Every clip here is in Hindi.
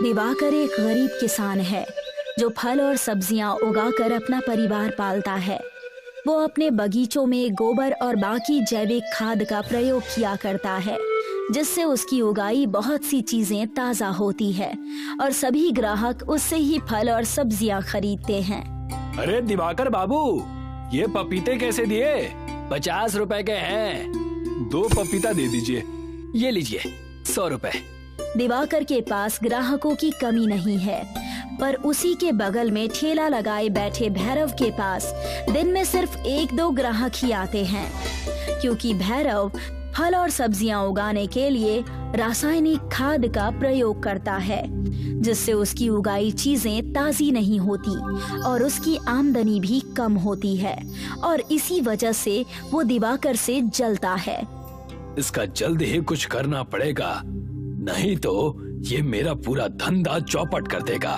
दिवाकर एक गरीब किसान है जो फल और सब्जियां उगाकर अपना परिवार पालता है। वो अपने बगीचों में गोबर और बाकी जैविक खाद का प्रयोग किया करता है, जिससे उसकी उगाई बहुत सी चीजें ताजा होती है और सभी ग्राहक उससे ही फल और सब्जियां खरीदते हैं। अरे दिवाकर बाबू, ये पपीते कैसे दिए? 50 रुपए के हैं। 2 पपीता दे दीजिए। ये लीजिए 100 रुपए। दिवाकर के पास ग्राहकों की कमी नहीं है, पर उसी के बगल में ठेला लगाए बैठे भैरव के पास दिन में सिर्फ 1-2 ग्राहक ही आते हैं, क्योंकि भैरव फल और सब्जियां उगाने के लिए रासायनिक खाद का प्रयोग करता है, जिससे उसकी उगाई चीजें ताजी नहीं होती और उसकी आमदनी भी कम होती है और इसी वजह से वो दिवाकर से जलता है। इसका जल्द ही कुछ करना पड़ेगा, नहीं तो ये मेरा पूरा धंधा चौपट कर देगा।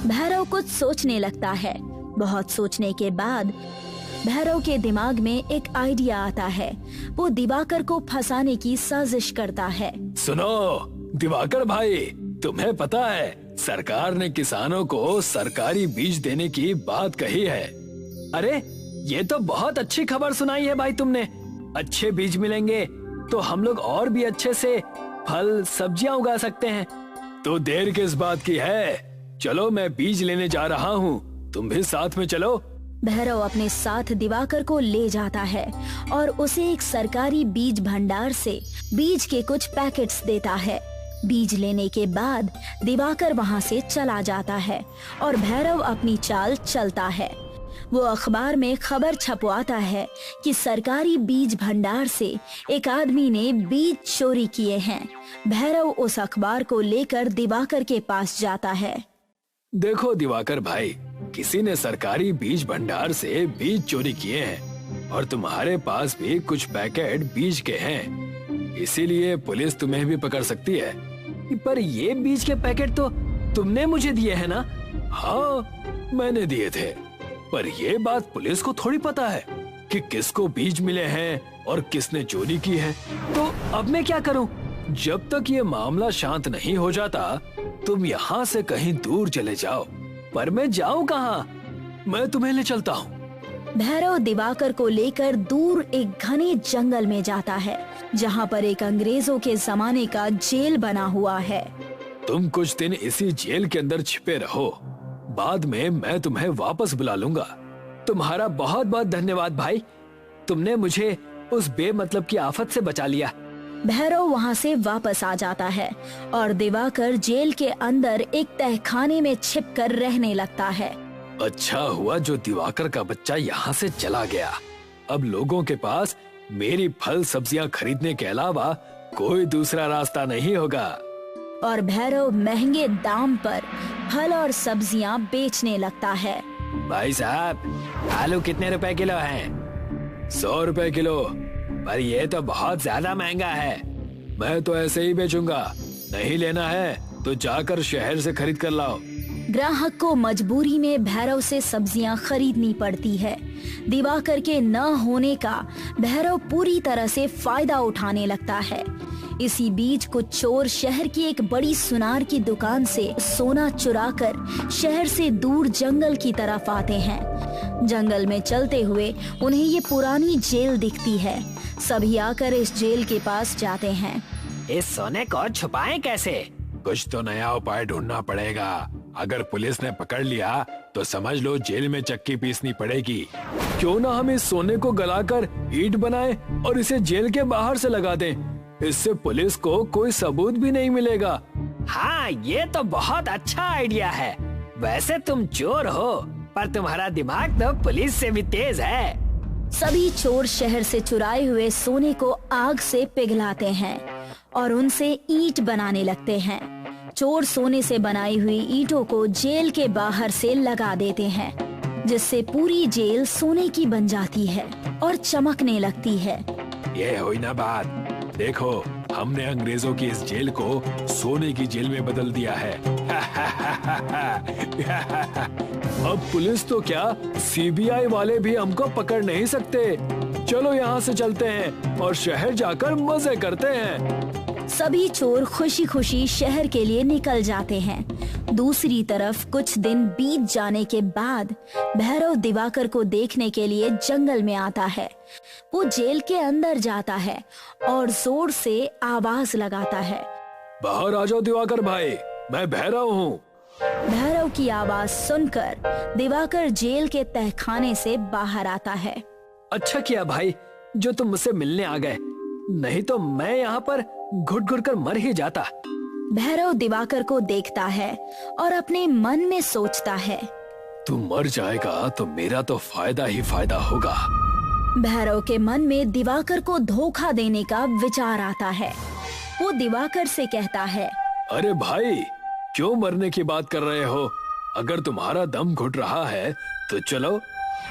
भैरव कुछ सोचने लगता है। बहुत सोचने के बाद भैरव के दिमाग में एक आइडिया आता है। वो दिवाकर को फंसाने की साजिश करता है। सुनो दिवाकर भाई, तुम्हें पता है सरकार ने किसानों को सरकारी बीज देने की बात कही है। अरे ये तो बहुत अच्छी खबर सुनाई है भाई तुमने। अच्छे बीज मिलेंगे तो हम लोग और भी अच्छे से फल सब्जियां उगा सकते हैं। तो देर किस बात की है? चलो मैं बीज लेने जा रहा हूँ, तुम भी साथ में चलो। भैरव अपने साथ दिवाकर को ले जाता है और उसे एक सरकारी बीज भंडार से बीज के कुछ पैकेट्स देता है। बीज लेने के बाद दिवाकर वहाँ से चला जाता है और भैरव अपनी चाल चलता है। वो अखबार में खबर छपवाता है कि सरकारी बीज भंडार से एक आदमी ने बीज चोरी किए हैं। भैरव उस अखबार को लेकर दिवाकर के पास जाता है। देखो दिवाकर भाई, किसी ने सरकारी बीज भंडार से बीज चोरी किए हैं और तुम्हारे पास भी कुछ पैकेट बीज के हैं, इसीलिए पुलिस तुम्हें भी पकड़ सकती है। पर ये बीज के पैकेट तो तुमने मुझे दिए हैं ना? हाँ मैंने दिए थे, पर ये बात पुलिस को थोड़ी पता है कि किसको बीज मिले हैं और किसने चोरी की है। तो अब मैं क्या करूं? जब तक ये मामला शांत नहीं हो जाता तुम यहाँ से कहीं दूर चले जाओ। पर मैं जाऊं कहाँ? मैं तुम्हें ले चलता हूँ। भैरव दिवाकर को लेकर दूर एक घने जंगल में जाता है, जहाँ पर एक अंग्रेजों के जमाने का जेल बना हुआ है। तुम कुछ दिन इसी जेल के अंदर छिपे रहो, बाद में मैं तुम्हें वापस बुला लूंगा। तुम्हारा बहुत बहुत धन्यवाद भाई, तुमने मुझे उस बेमतलब की आफत से बचा लिया। भैरव वहाँ से वापस आ जाता है और दिवाकर जेल के अंदर एक तहखाने में छिपकर रहने लगता है। अच्छा हुआ जो दिवाकर का बच्चा यहाँ से चला गया। अब लोगों के पास मेरी फल सब्जियाँ खरीदने के अलावा कोई दूसरा रास्ता नहीं होगा। और भैरव महंगे दाम पर फल और सब्जियाँ बेचने लगता है। भाई साहब, आलू कितने रुपए किलो हैं? 100 रुपए किलो। पर ये तो बहुत ज्यादा महंगा है। मैं तो ऐसे ही बेचूंगा, नहीं लेना है तो जाकर शहर से खरीद कर लाओ। ग्राहक को मजबूरी में भैरव से सब्जियां खरीदनी पड़ती है। दिवाकर के न होने का भैरव पूरी तरह से फायदा उठाने लगता है। इसी बीच कुछ चोर शहर की एक बड़ी सुनार की दुकान से सोना चुराकर शहर से दूर जंगल की तरफ आते हैं। जंगल में चलते हुए उन्हें ये पुरानी जेल दिखती है। सभी आकर इस जेल के पास जाते हैं। इस सोने को छुपाएं कैसे? कुछ तो नया उपाय ढूंढना पड़ेगा। अगर पुलिस ने पकड़ लिया तो समझ लो जेल में चक्की पीसनी पड़ेगी। क्यों ना हम इस सोने को गलाकर ईंट बनाएं और इसे जेल के बाहर से लगा दें। इससे पुलिस को कोई सबूत भी नहीं मिलेगा। हाँ, ये तो बहुत अच्छा आइडिया है। वैसे तुम चोर हो, पर तुम्हारा दिमाग तो पुलिस से भी तेज है। सभी चोर शहर से चुराए हुए सोने को आग से पिघलाते हैं और उनसे ईंट बनाने लगते हैं। चोर सोने से बनाई हुई ईंटों को जेल के बाहर से लगा देते हैं, जिससे पूरी जेल सोने की बन जाती है और चमकने लगती है। ये हुई ना बात, देखो हमने अंग्रेजों की इस जेल को सोने की जेल में बदल दिया है। अब पुलिस तो क्या, सीबीआई वाले भी हमको पकड़ नहीं सकते। चलो यहाँ से चलते हैं और शहर जाकर मजे करते हैं। सभी चोर खुशी खुशी शहर के लिए निकल जाते हैं। दूसरी तरफ कुछ दिन बीत जाने के बाद भैरव दिवाकर को देखने के लिए जंगल में आता है। वो जेल के अंदर जाता है और जोर से आवाज लगाता है, बाहर आ जाओ दिवाकर भाई, मैं भैरव हूँ। भैरव की आवाज सुनकर दिवाकर जेल के तहखाने से बाहर आता है। अच्छा किया भाई जो तुम मुझसे मिलने आ गए, नहीं तो मैं यहाँ पर घुट घुट कर मर ही जाता। भैरव दिवाकर को देखता है और अपने मन में सोचता है, तू मर जाएगा तो मेरा तो फायदा ही फायदा होगा। भैरव के मन में दिवाकर को धोखा देने का विचार आता है। वो दिवाकर से कहता है, अरे भाई क्यों मरने की बात कर रहे हो? अगर तुम्हारा दम घुट रहा है तो चलो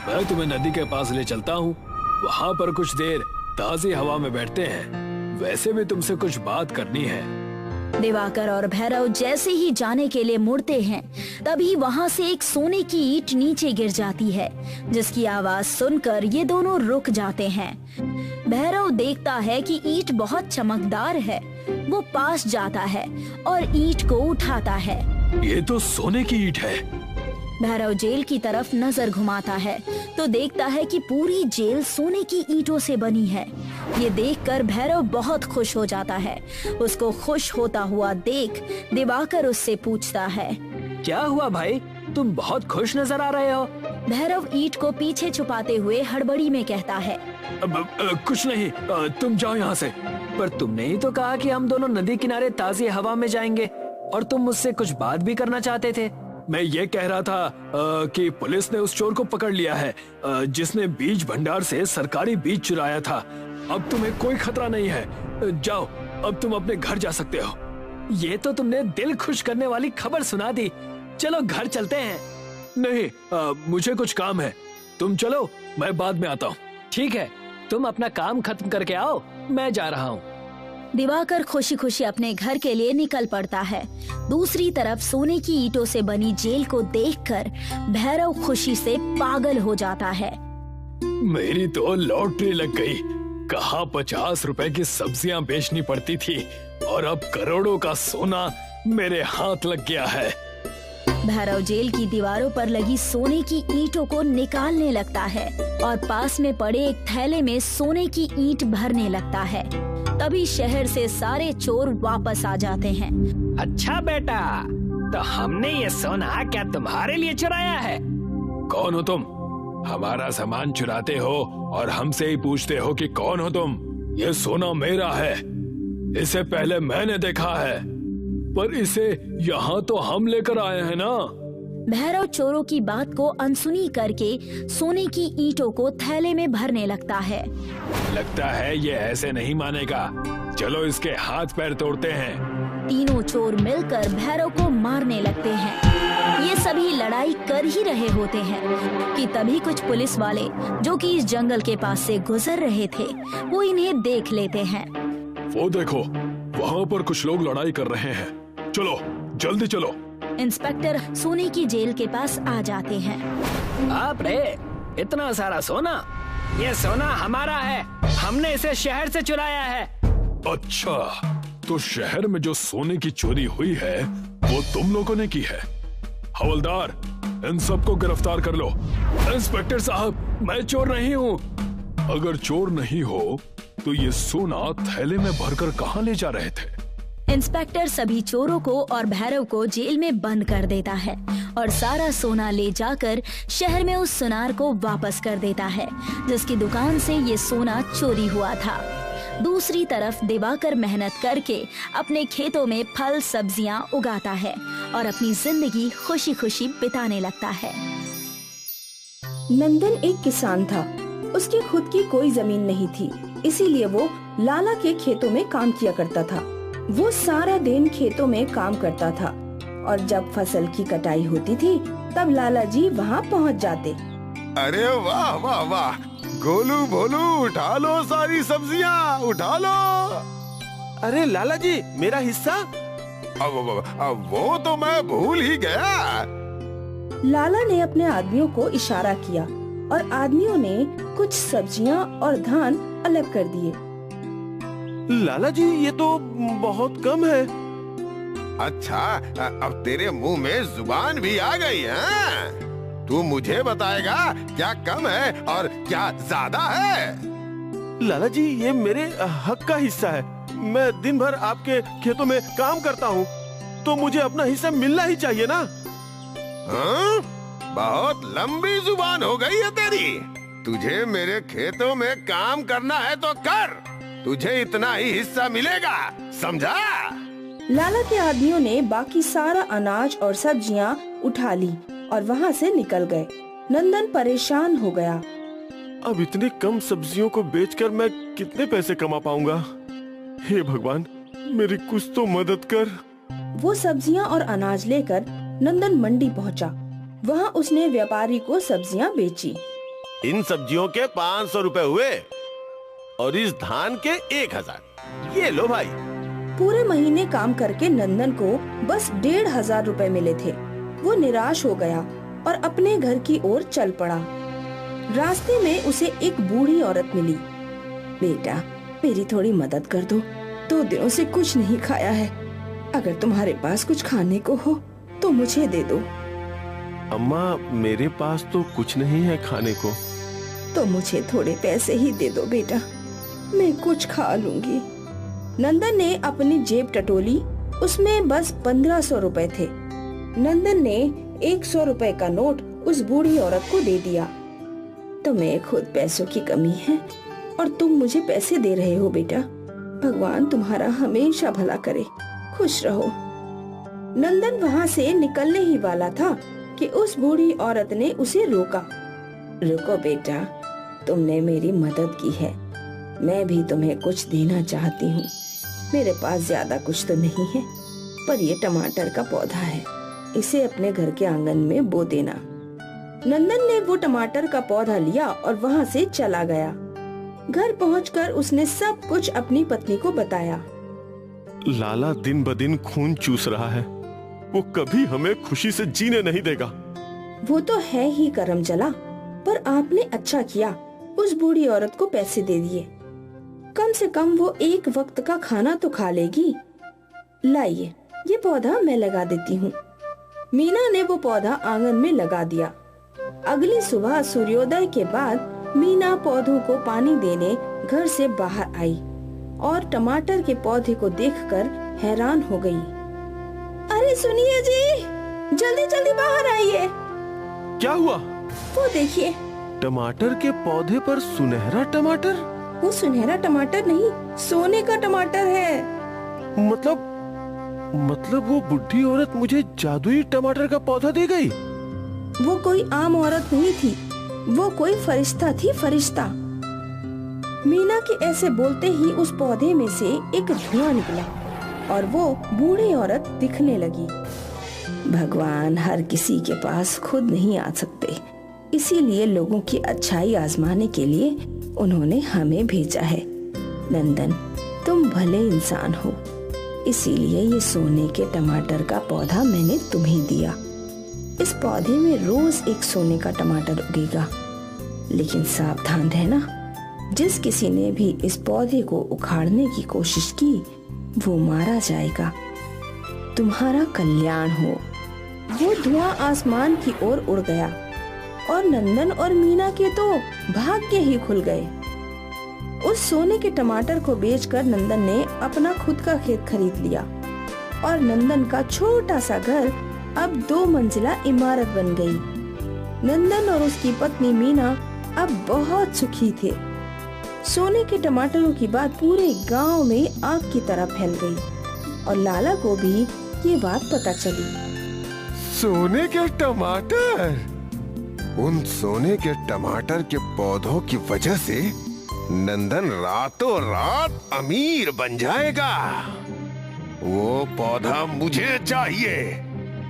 मैं तुम्हें नदी के पास ले चलता हूँ, वहाँ पर कुछ देर ताजी हवा में बैठते हैं। वैसे भी तुमसे कुछ बात करनी है। दिवाकर और भैरव जैसे ही जाने के लिए मुड़ते हैं तभी वहाँ से एक सोने की ईंट नीचे गिर जाती है, जिसकी आवाज सुनकर ये दोनों रुक जाते हैं। भैरव देखता है कि ईंट बहुत चमकदार है। वो पास जाता है और ईंट को उठाता है। ये तो सोने की ईंट है। भैरव जेल की तरफ नजर घुमाता है तो देखता है कि पूरी जेल सोने की ईंटों से बनी है। ये देखकर भैरव बहुत खुश हो जाता है। उसको खुश होता हुआ देख दिवाकर उससे पूछता है, क्या हुआ भाई, तुम बहुत खुश नजर आ रहे हो? भैरव ईंट को पीछे छुपाते हुए हड़बड़ी में कहता है, कुछ नहीं, तुम जाओ यहाँ से। पर तुमने ही तो कहा कि हम दोनों नदी किनारे ताजी हवा में जाएंगे और तुम मुझसे कुछ बात भी करना चाहते थे। मैं ये कह रहा था कि पुलिस ने उस चोर को पकड़ लिया है जिसने बीज भंडार से सरकारी बीज चुराया था। अब तुम्हें कोई खतरा नहीं है। जाओ, अब तुम अपने घर जा सकते हो। ये तो तुमने दिल खुश करने वाली खबर सुना दी। चलो घर चलते हैं। नहीं, मुझे कुछ काम है। तुम चलो, मैं बाद में आता हूँ। ठीक है, तुम अपना काम खत्म करके आओ, मैं जा रहा हूँ। दिवाकर खुशी खुशी अपने घर के लिए निकल पड़ता है। दूसरी तरफ सोने की ईंटों से बनी जेल को देखकर भैरव खुशी से पागल हो जाता है। मेरी तो लॉटरी लग गई। कहाँ 50 रुपए की सब्जियां बेचनी पड़ती थी और अब करोड़ों का सोना मेरे हाथ लग गया है। भैरव जेल की दीवारों पर लगी सोने की ईंटों को निकालने लगता है और पास में पड़े एक थैले में सोने की ईंट भरने लगता है। तभी शहर से सारे चोर वापस आ जाते हैं। अच्छा बेटा, तो हमने ये सोना क्या तुम्हारे लिए चुराया है? कौन हो तुम? हमारा सामान चुराते हो और हमसे ही पूछते हो कि कौन हो तुम? ये सोना मेरा है। इसे पहले मैंने देखा है, पर इसे यहाँ तो हम लेकर आए हैं ना। भैरव चोरों की बात को अनसुनी करके सोने की ईंटों को थैले में भरने लगता है। लगता है ये ऐसे नहीं मानेगा। चलो इसके हाथ पैर तोड़ते हैं। तीनों चोर मिलकर भैरव को मारने लगते हैं। ये सभी लड़ाई कर ही रहे होते हैं कि तभी कुछ पुलिस वाले जो कि इस जंगल के पास से गुजर रहे थे, वो इन्हें देख लेते हैं। वो देखो, वहाँ पर कुछ लोग लड़ाई कर रहे हैं। चलो जल्दी चलो। इंस्पेक्टर सोने की जेल के पास आ जाते हैं। बाप रे, इतना सारा सोना! ये सोना हमारा है, हमने इसे शहर से चुराया है। अच्छा, तो शहर में जो सोने की चोरी हुई है वो तुम लोगों ने की है। हवलदार, इन सबको गिरफ्तार कर लो। इंस्पेक्टर साहब, मैं चोर नहीं हूँ। अगर चोर नहीं हो तो ये सोना थैले में भरकर कहाँ ले जा रहे थे? इंस्पेक्टर सभी चोरों को और भैरव को जेल में बंद कर देता है और सारा सोना ले जाकर शहर में उस सुनार को वापस कर देता है जिसकी दुकान से ये सोना चोरी हुआ था। दूसरी तरफ दिवाकर मेहनत करके अपने खेतों में फल सब्जियां उगाता है और अपनी जिंदगी खुशी खुशी बिताने लगता है। नंदन एक किसान था। उसकी खुद की कोई जमीन नहीं थी, इसीलिए वो लाला के खेतों में काम किया करता था। वो सारा दिन खेतों में काम करता था और जब फसल की कटाई होती थी तब लाला जी वहाँ पहुँच जाते। अरे वाह वाह वाह, गोलू भोलू उठा लो सारी सब्जियाँ, उठा लो। अरे लाला जी, मेरा हिस्सा? अब वो तो मैं भूल ही गया। लाला ने अपने आदमियों को इशारा किया और आदमियों ने कुछ सब्जियाँ और धान अलग कर दिए। लाला जी ये तो बहुत कम है। अच्छा, अब तेरे मुंह में जुबान भी आ गई है। तू मुझे बताएगा क्या कम है और क्या ज्यादा है? लाला जी ये मेरे हक का हिस्सा है। मैं दिन भर आपके खेतों में काम करता हूँ, तो मुझे अपना हिस्सा मिलना ही चाहिए ना। हाँ? बहुत लंबी जुबान हो गई है तेरी। तुझे मेरे खेतों में काम करना है तो कर, तुझे इतना ही हिस्सा मिलेगा, समझा? लाला के आदमियों ने बाकी सारा अनाज और सब्जियां उठा ली और वहाँ से निकल गए। नंदन परेशान हो गया। अब इतने कम सब्जियों को बेचकर मैं कितने पैसे कमा पाऊंगा? हे भगवान, मेरी कुछ तो मदद कर। वो सब्जियां और अनाज लेकर नंदन मंडी पहुंचा। वहाँ उसने व्यापारी को सब्जियां बेची। इन सब्जियों के 500 रुपए हुए और इस धान के 1000। ये लो भाई। पूरे महीने काम करके नंदन को बस 1500 रुपए मिले थे। वो निराश हो गया और अपने घर की ओर चल पड़ा। रास्ते में उसे एक बूढ़ी औरत मिली। बेटा, मेरी थोड़ी मदद कर दो, 2 दिनों से कुछ नहीं खाया है। अगर तुम्हारे पास कुछ खाने को हो तो मुझे दे दो। अम्मा, मेरे पास तो कुछ नहीं है खाने को। तो मुझे थोड़े पैसे ही दे दो बेटा, मैं कुछ खा लूंगी। नंदन ने अपनी जेब टटोली, उसमें बस 1500 रुपए थे। नंदन ने 100 रुपए का नोट उस बूढ़ी औरत को दे दिया। तुम्हें खुद पैसों की कमी है और तुम मुझे पैसे दे रहे हो बेटा। भगवान तुम्हारा हमेशा भला करे, खुश रहो। नंदन वहाँ से निकलने ही वाला था कि उस बूढ़ी औरत ने उसे रोका। रुको बेटा, तुमने मेरी मदद की है, मैं भी तुम्हें कुछ देना चाहती हूँ। मेरे पास ज्यादा कुछ तो नहीं है, पर ये टमाटर का पौधा है, इसे अपने घर के आंगन में बो देना। नंदन ने वो टमाटर का पौधा लिया और वहाँ से चला गया। घर पहुंचकर उसने सब कुछ अपनी पत्नी को बताया। लाला दिन ब दिन खून चूस रहा है, वो कभी हमें खुशी से जीने नहीं देगा। वो तो है ही करम जला, पर आपने अच्छा किया, उस बूढ़ी औरत को पैसे दे दिए। कम से कम वो एक वक्त का खाना तो खा लेगी। लाइए, ये पौधा मैं लगा देती हूँ। मीना ने वो पौधा आंगन में लगा दिया। अगली सुबह सूर्योदय के बाद मीना पौधों को पानी देने घर से बाहर आई और टमाटर के पौधे को देखकर हैरान हो गई। अरे सुनिए जी, जल्दी जल्दी बाहर आइए। क्या हुआ? वो देखिए। टमाटर के पौधे पर सुनहरा टमाटर? वो सुनहरा टमाटर नहीं, सोने का टमाटर है। मतलब वो बुढ़ी औरत मुझे जादुई टमाटर का पौधा दे गई? वो कोई आम औरत नहीं थी, वो कोई फरिश्ता थी, फरिश्ता। मीना के ऐसे बोलते ही उस पौधे में से एक धुआं निकला और वो बूढ़ी औरत दिखने लगी। भगवान हर किसी के पास खुद नहीं आ सकते, इसीलिए लोगों की अच्छाई आजमाने के लिए उन्होंने हमें भेजा है। नंदन, तुम भले इंसान हो, इसीलिए ये सोने के टमाटर का पौधा मैंने तुम्हें दिया। इस पौधे में रोज एक सोने का टमाटर उगेगा, लेकिन सावधान रहना, जिस किसी ने भी इस पौधे को उखाड़ने की कोशिश की वो मारा जाएगा। तुम्हारा कल्याण हो। वो धुआं आसमान की ओर उड़ गया और नंदन और मीना के तो भाग्य ही खुल गए। उस सोने के टमाटर को बेचकर नंदन ने अपना खुद का खेत खरीद लिया और नंदन का छोटा सा घर अब 2 मंजिला इमारत बन गई। नंदन और उसकी पत्नी मीना अब बहुत सुखी थे। सोने के टमाटरों की बात पूरे गांव में आग की तरह फैल गई और लाला को भी ये बात पता चली। सोने के टमाटर? उन सोने के टमाटर के पौधों की वजह से नंदन रातों रात अमीर बन जाएगा। वो पौधा मुझे चाहिए,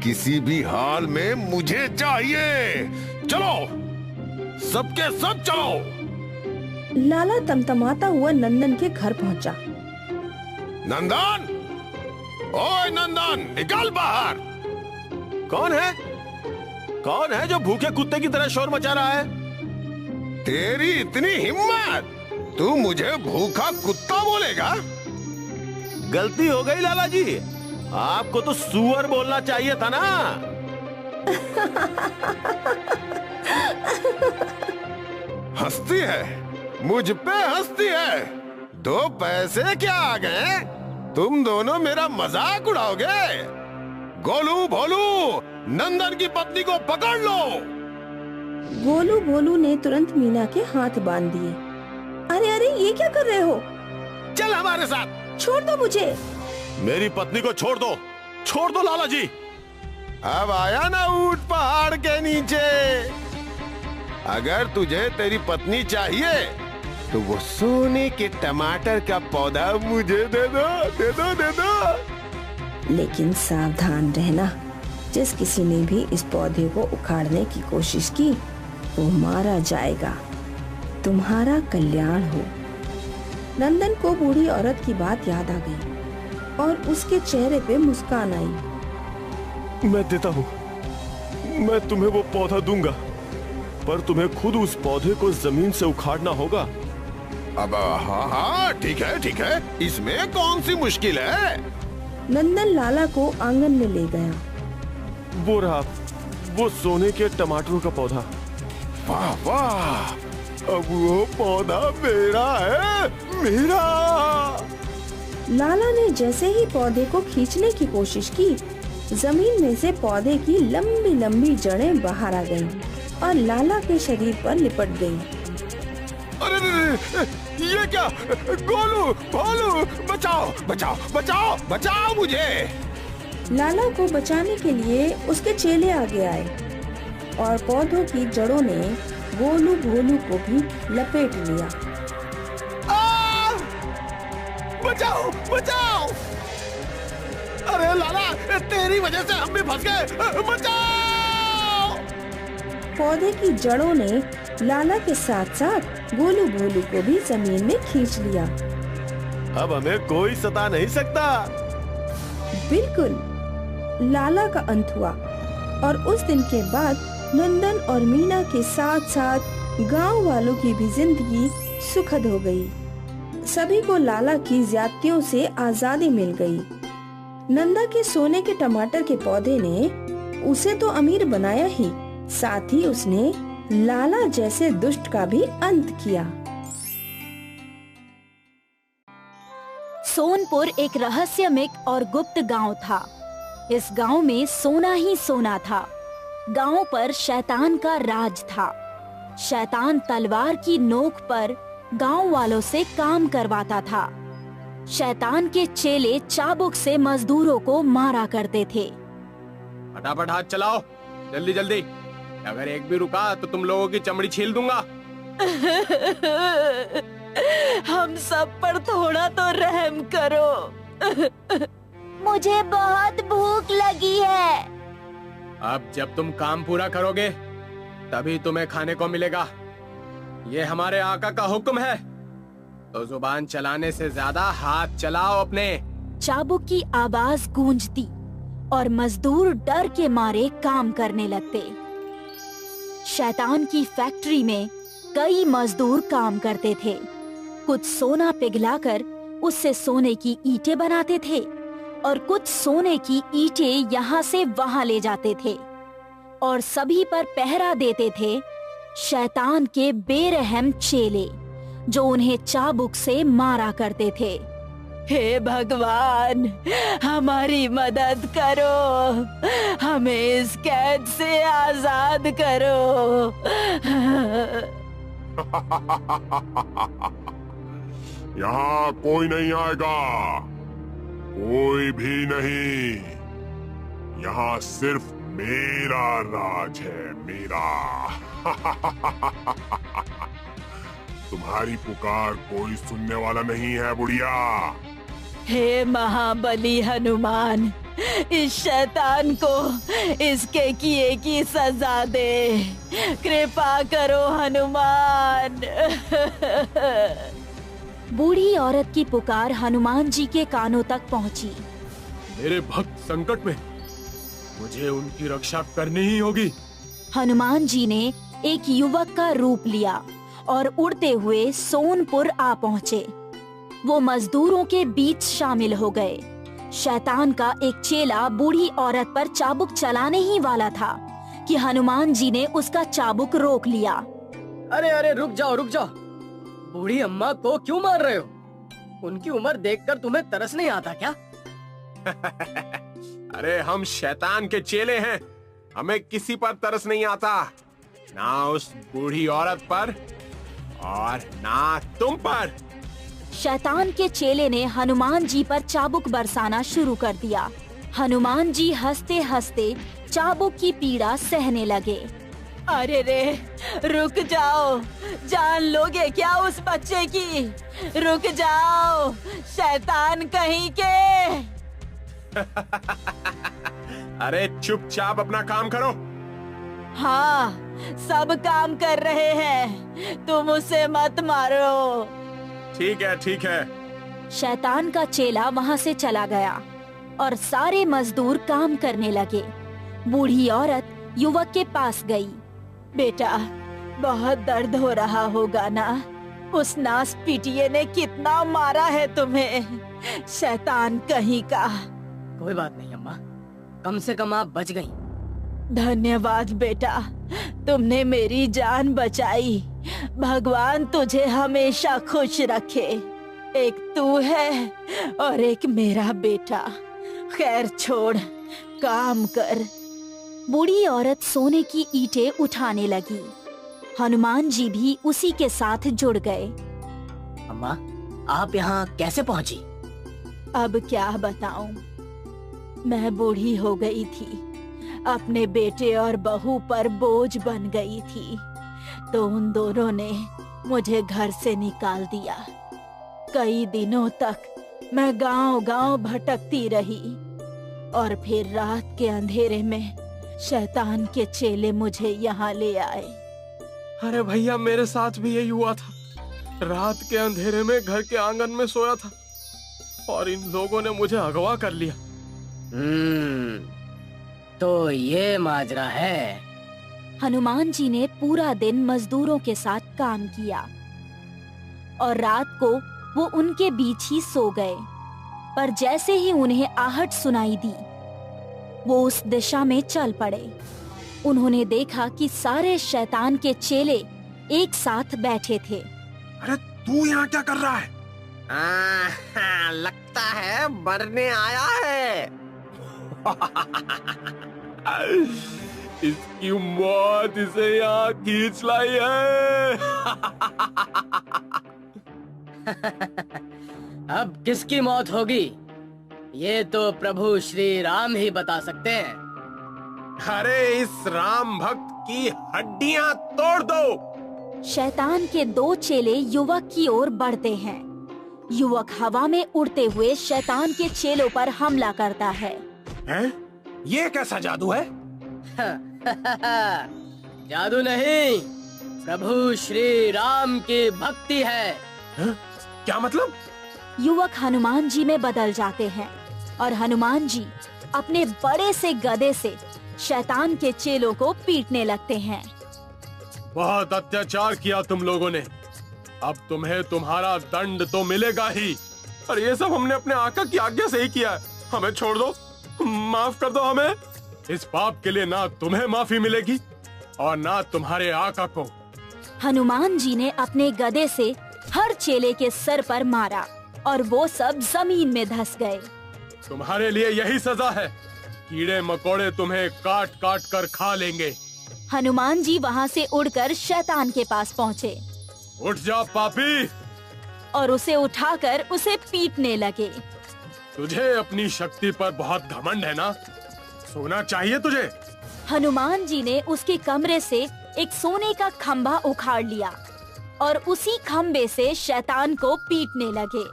किसी भी हाल में मुझे चाहिए। चलो, सबके सब चलो। लाला तमतमाता हुआ नंदन के घर पहुंचा। नंदन, ओए नंदन, निकल बाहर। कौन है? कौन है जो भूखे कुत्ते की तरह शोर मचा रहा है? तेरी इतनी हिम्मत, तू मुझे भूखा कुत्ता बोलेगा? गलती हो गई लाला जी। आपको तो सुअर बोलना चाहिए था ना। हंसती है, मुझ पे हंसती है। 2 पैसे क्या आ गए? तुम दोनों मेरा मजाक उड़ाओगे? गोलू भोलू, नंदन की पत्नी को पकड़ लो। गोलू भोलू ने तुरंत मीना के हाथ बांध दिए। अरे अरे, ये क्या कर रहे हो? चल हमारे साथ। छोड़ दो मुझे। मेरी पत्नी को छोड़ दो लाला जी। अब आया ना ऊंट पहाड़ के नीचे। अगर तुझे तेरी पत्नी चाहिए तो वो सोने के टमाटर का पौधा मुझे दे दो। लेकिन सावधान रहना, जिस किसी ने भी इस पौधे को उखाड़ने की कोशिश की वो मारा जाएगा। तुम्हारा कल्याण हो। नंदन को बूढ़ी औरत की बात याद आ गई और उसके चेहरे पे मुस्कान आई। मैं देता हूँ, मैं तुम्हें वो पौधा दूंगा, पर तुम्हें खुद उस पौधे को जमीन से उखाड़ना होगा। अब हाँ, ठीक है, इसमें कौन सी मुश्किल है? नंदन लाला को आंगन में ले गया। वो रहा, वो सोने के टमाटरों का पौधा। वाह, अब वो पौधा मेरा है, मेरा। लाला ने जैसे ही पौधे को खींचने की कोशिश की, जमीन में से पौधे की लंबी लंबी जड़ें बाहर आ गईं और लाला के शरीर पर लिपट गईं। अरे ये क्या? गोलू भोलू, बचाओ मुझे। लाला को बचाने के लिए उसके चेले आगे आए और पौधों की जड़ों ने गोलू भोलू को भी लपेट लिया। बचाओ! अरे लाला, तेरी वजह से हम भी फंस गए। बचाओ! पौधे की जड़ों ने लाला के साथ साथ गोलू भोलू को भी जमीन में खींच लिया। अब हमें कोई सता नहीं सकता। बिल्कुल, लाला का अंत हुआ और उस दिन के बाद नंदन और मीना के साथ साथ गांव वालों की भी जिंदगी सुखद हो गई। सभी को लाला की ज्यादतियों से आजादी मिल गई। नंदा के सोने के टमाटर के पौधे ने उसे तो अमीर बनाया ही, साथ ही उसने लाला जैसे दुष्ट का भी अंत किया। सोनपुर एक रहस्यमय और गुप्त गांव था। इस गांव में सोना ही सोना था। गांव पर शैतान का राज था। शैतान तलवार की नोक पर गांव वालों से काम करवाता था। शैतान के चेले चाबुक से मजदूरों को मारा करते थे। फटाफट हाथ चलाओ, जल्दी जल्दी। अगर एक भी रुका तो तुम लोगों की चमड़ी छील दूंगा। हम सब पर थोड़ा तो रहम करो। मुझे बहुत भूख लगी है। अब जब तुम काम पूरा करोगे तभी तुम्हें खाने को मिलेगा। ये हमारे आका का हुक्म है, तो जुबान चलाने से ज्यादा हाथ चलाओ अपने। चाबुक की आवाज गूंजती और मजदूर डर के मारे काम करने लगते। शैतान की फैक्ट्री में कई मजदूर काम करते थे। कुछ सोना पिघलाकर उससे सोने की ईंटें बनाते थे और कुछ सोने की ईंटें यहाँ से वहाँ ले जाते थे और सभी पर पहरा देते थे शैतान के बेरहम चेले, जो उन्हें चाबुक से मारा करते थे। हे भगवान, हमारी मदद करो, हमें इस कैद से आजाद करो। यहाँ कोई नहीं आएगा, कोई भी नहीं। यहाँ सिर्फ मेरा राज है, मेरा। तुम्हारी पुकार कोई सुनने वाला नहीं है बुढ़िया। हे महाबली हनुमान, इस शैतान को इसके किए की सजा दे। कृपा करो हनुमान। बूढ़ी औरत की पुकार हनुमान जी के कानों तक पहुंची। मेरे भक्त संकट में, मुझे उनकी रक्षा करनी ही होगी। हनुमान जी ने एक युवक का रूप लिया और उड़ते हुए सोनपुर आ पहुँचे। वो मजदूरों के बीच शामिल हो गए। शैतान का एक चेला बूढ़ी औरत पर चाबुक चलाने ही वाला था कि हनुमान जी ने उसका चाबुक रोक लिया। अरे अरे रुक जाओ रुक जाओ, बूढ़ी अम्मा को क्यों मार रहे हो? उनकी उम्र देखकर तुम्हें तरस नहीं आता क्या? अरे हम शैतान के चेले हैं, हमें किसी पर तरस नहीं आता, ना उस बूढ़ी औरत पर और ना तुम पर। शैतान के चेले ने हनुमान जी पर चाबुक बरसाना शुरू कर दिया। हनुमान जी हंसते हंसते चाबुक की पीड़ा सहने लगे। अरे रे, रुक जाओ, जान लोगे क्या उस बच्चे की? रुक जाओ, शैतान कहीं के। अरे चुपचाप अपना काम करो। हाँ, सब काम कर रहे हैं, तुम उसे मत मारो। ठीक है ठीक है। शैतान का चेला वहाँ से चला गया और सारे मजदूर काम करने लगे। बूढ़ी औरत युवक के पास गई। बेटा, बहुत दर्द हो रहा होगा ना? उस नास पिटिये ने कितना मारा है तुम्हें, शैतान कहीं का। कोई बात नहीं अम्मा, कम से कम आप बच गईं। धन्यवाद बेटा, तुमने मेरी जान बचाई। भगवान तुझे हमेशा खुश रखे। एक तू है और एक मेरा बेटा। खैर छोड़, काम कर। बूढ़ी औरत सोने की ईंटें उठाने लगी। हनुमान जी भी उसी के साथ जुड़ गए। अम्मा, आप यहाँ कैसे पहुँची? अब क्या बताऊं, मैं बूढ़ी हो गई थी, अपने बेटे और बहू पर बोझ बन गई थी, तो उन दोनों ने मुझे घर से निकाल दिया। कई दिनों तक मैं गांव-गांव भटकती रही और फिर रात के अंधेरे में शैतान के चेले मुझे यहाँ ले आए। अरे भैया, मेरे साथ भी यही हुआ था। रात के अंधेरे में घर के आंगन में सोया था और इन लोगों ने मुझे अगवा कर लिया। तो ये माजरा है। हनुमान जी ने पूरा दिन मजदूरों के साथ काम किया और रात को वो उनके बीच ही सो गए। पर जैसे ही उन्हें आहट सुनाई दी, वो उस दिशा में चल पड़े। उन्होंने देखा कि सारे शैतान के चेले एक साथ बैठे थे। अरे तू यहाँ क्या कर रहा है? लगता है मरने आया है। इसकी मौत इसे यहाँ खींच लाई है। अब किसकी मौत होगी, ये तो प्रभु श्री राम ही बता सकते हैं। अरे इस राम भक्त की हड्डियां तोड़ दो। शैतान के दो चेले युवक की ओर बढ़ते हैं। युवक हवा में उड़ते हुए शैतान के चेलों पर हमला करता है। हैं? ये कैसा जादू है? जादू नहीं, प्रभु श्री राम की भक्ति है। क्या मतलब? युवक हनुमान जी में बदल जाते हैं और हनुमान जी अपने बड़े से गदे से शैतान के चेलों को पीटने लगते हैं। बहुत अत्याचार किया तुम लोगों ने, अब तुम्हें तुम्हारा दंड तो मिलेगा ही। और ये सब हमने अपने आका की आज्ञा से ही किया है। हमें छोड़ दो, माफ कर दो हमें। इस पाप के लिए ना तुम्हें माफी मिलेगी और ना तुम्हारे आका को। हनुमान जी ने अपने गदे से हर चेले के सर पर मारा और वो सब जमीन में धंस गए। तुम्हारे लिए यही सजा है, कीड़े मकोड़े तुम्हें काट काट कर खा लेंगे। हनुमान जी वहाँ से उड़कर शैतान के पास पहुँचे। उठ जा पापी, और उसे उठाकर उसे पीटने लगे। तुझे अपनी शक्ति पर बहुत घमंड है ना? सोना चाहिए तुझे? हनुमान जी ने उसके कमरे से एक सोने का खंभा उखाड़ लिया और उसी खंबे से शैतान को पीटने लगे।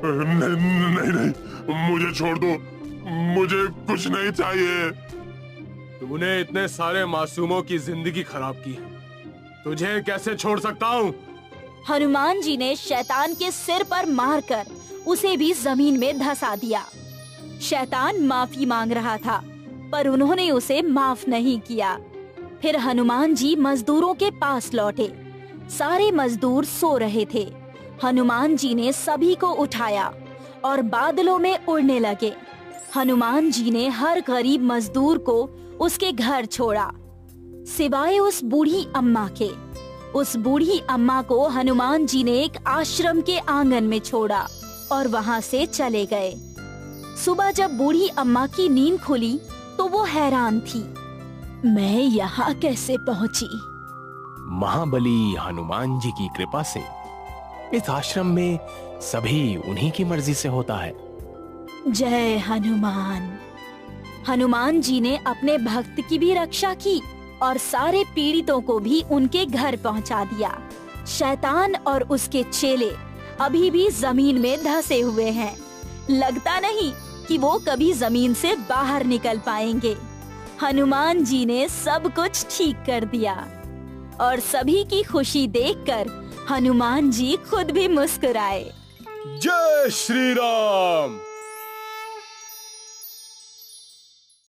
नहीं, मुझे छोड़ दो, मुझे कुछ नहीं चाहिए। तूने इतने सारे मासूमों की जिंदगी खराब की है, तुझे कैसे छोड़ सकता हूँ? हनुमान जी ने शैतान के सिर पर मारकर उसे भी जमीन में धंसा दिया। शैतान माफी मांग रहा था, पर उन्होंने उसे माफ नहीं किया। फिर हनुमान जी मजदूरों के पास लौटे। सारे मजदूर सो रहे थे। हनुमान जी ने सभी को उठाया और बादलों में उड़ने लगे। हनुमान जी ने हर गरीब मजदूर को उसके घर छोड़ा, सिवाय उस बूढ़ी अम्मा के। उस बूढ़ी अम्मा को हनुमान जी ने एक आश्रम के आंगन में छोड़ा और वहाँ से चले गए। सुबह जब बूढ़ी अम्मा की नींद खुली तो वो हैरान थी। मैं यहाँ कैसे पहुँची? महाबली हनुमान जी की कृपा से इस आश्रम में सभी उन्हीं की मर्जी से होता है। जय हनुमान। हनुमान जी ने अपने भक्त की भी रक्षा की और सारे पीड़ितों को भी उनके घर पहुंचा दिया। शैतान और उसके चेले अभी भी जमीन में धंसे हुए हैं। लगता नहीं कि वो कभी जमीन से बाहर निकल पाएंगे। हनुमान जी ने सब कुछ ठीक कर दिया और सभी की खुशी देखकर हनुमान जी खुद भी मुस्कुराए। जय श्री राम।